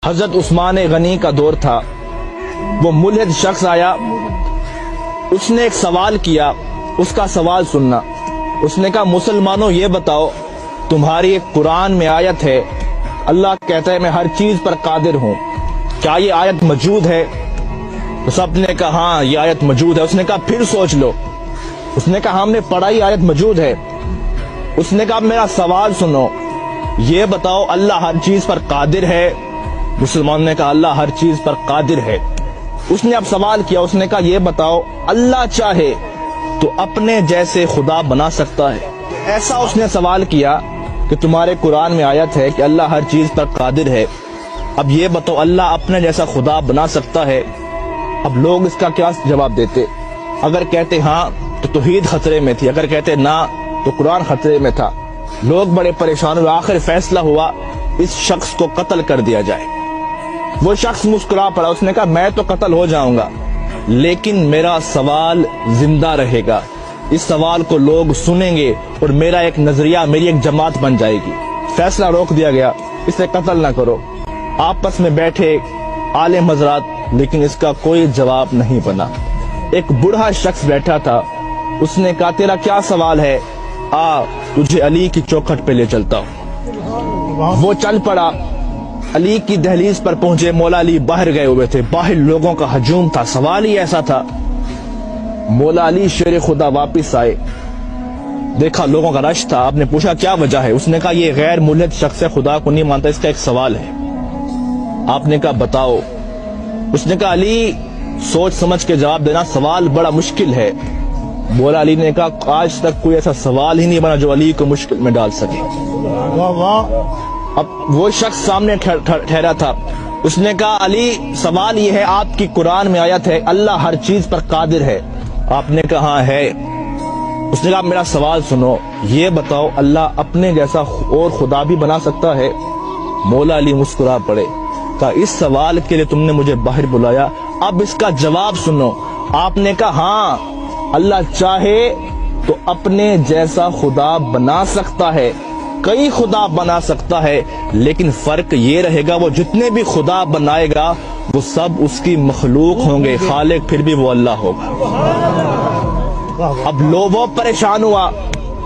حضرت عثمان غنی کا دور تھا، وہ ملحد شخص آیا، اس نے ایک سوال کیا، اس کا سوال سننا۔ اس نے کہا مسلمانوں یہ بتاؤ، تمہاری ایک قرآن میں آیت ہے، اللہ کہتا ہے میں ہر چیز پر قادر ہوں، کیا یہ آیت موجود ہے؟ تو سب نے کہا ہاں یہ آیت موجود ہے۔ اس نے کہا پھر سوچ لو۔ اس نے کہا ہم نے پڑھا یہ آیت موجود ہے۔ اس نے کہا میرا سوال سنو، یہ بتاؤ اللہ ہر چیز پر قادر ہے؟ مسلمان نے کہا اللہ ہر چیز پر قادر ہے۔ اس نے اب سوال کیا، اس نے کہا یہ بتاؤ اللہ چاہے تو اپنے جیسے خدا بنا سکتا ہے؟ ایسا اس نے سوال کیا کہ تمہارے قرآن میں آیت ہے کہ اللہ ہر چیز پر قادر ہے، اب یہ بتاؤ اللہ اپنے جیسا خدا بنا سکتا ہے؟ اب لوگ اس کا کیا جواب دیتے؟ اگر کہتے ہاں تو توحید خطرے میں تھی، اگر کہتے نہ تو قرآن خطرے میں تھا۔ لوگ بڑے پریشان ہوئے، آخر فیصلہ ہوا اس شخص کو قتل کر دیا جائے۔ وہ شخص مسکرا پڑا، اس نے کہا میں تو قتل ہو جاؤں گا لیکن میرا سوال زندہ رہے گا، اس سوال کو لوگ سنیں گے اور میرا ایک نظریہ، میری ایک جماعت بن جائے گی۔ فیصلہ روک دیا گیا، اسے قتل نہ کرو۔ آپس میں بیٹھے عالم حضرات، لیکن اس کا کوئی جواب نہیں بنا۔ ایک بوڑھا شخص بیٹھا تھا، اس نے کہا تیرا کیا سوال ہے؟ آ تجھے علی کی چوکھٹ پہ لے چلتا ہوں۔ وہ چل پڑا، علی کی دہلیز پر پہنچے، مولا علی باہر گئے ہوئے تھے، باہر لوگوں کا ہجوم تھا، سوال ہی ایسا تھا۔ مولا علی شیر خدا واپس آئے، دیکھا لوگوں کا رش تھا، آپ نے پوچھا کیا وجہ ہے؟ اس نے کہا یہ غیر ملحد شخص خدا کو نہیں مانتا، اس کا ایک سوال ہے۔ آپ نے کہا بتاؤ۔ اس نے کہا علی سوچ سمجھ کے جواب دینا، سوال بڑا مشکل ہے۔ مولا علی نے کہا آج تک کوئی ایسا سوال ہی نہیں بنا جو علی کو مشکل میں ڈال سکے۔ اب وہ شخص سامنے ٹھہرا تھا، اس نے کہا علی سوال یہ ہے، آپ کی قرآن میں آیت ہے اللہ ہر چیز پر قادر ہے؟ آپ نے کہا ہاں ہے۔ اس نے کہا میرا سوال سنو، یہ بتاؤ اللہ اپنے جیسا اور خدا بھی بنا سکتا ہے؟ مولا علی مسکرا پڑے، کہا اس سوال کے لیے تم نے مجھے باہر بلایا، اب اس کا جواب سنو۔ آپ نے کہا ہاں اللہ چاہے تو اپنے جیسا خدا بنا سکتا ہے، کئی خدا بنا سکتا ہے، لیکن فرق یہ رہے گا وہ جتنے بھی خدا بنائے گا وہ سب اس کی مخلوق ہوں گے، خالق پھر بھی وہ اللہ ہوگا۔ اب لوگوں پریشان ہوا،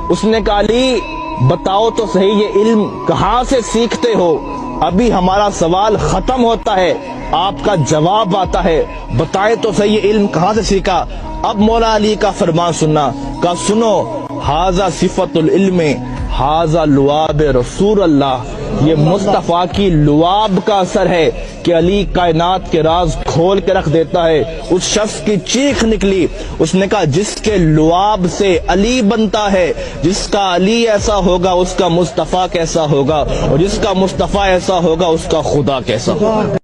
اس نے کہا علی بتاؤ تو صحیح یہ علم کہاں سے سیکھتے ہو؟ ابھی ہمارا سوال ختم ہوتا ہے، آپ کا جواب آتا ہے، بتائیں تو صحیح یہ علم کہاں سے سیکھا؟ اب مولا علی کا فرمان سننا، کہا سنو ھذا صفت العلم ھذا لعاب رسول اللہ، یہ مصطفیٰ کی لعاب کا اثر ہے کہ علی کائنات کے راز کھول کے رکھ دیتا ہے۔ اس شخص کی چیخ نکلی، اس نے کہا جس کے لعاب سے علی بنتا ہے، جس کا علی ایسا ہوگا اس کا مصطفیٰ کیسا ہوگا، اور جس کا مصطفیٰ ایسا ہوگا اس کا خدا کیسا ہوگا۔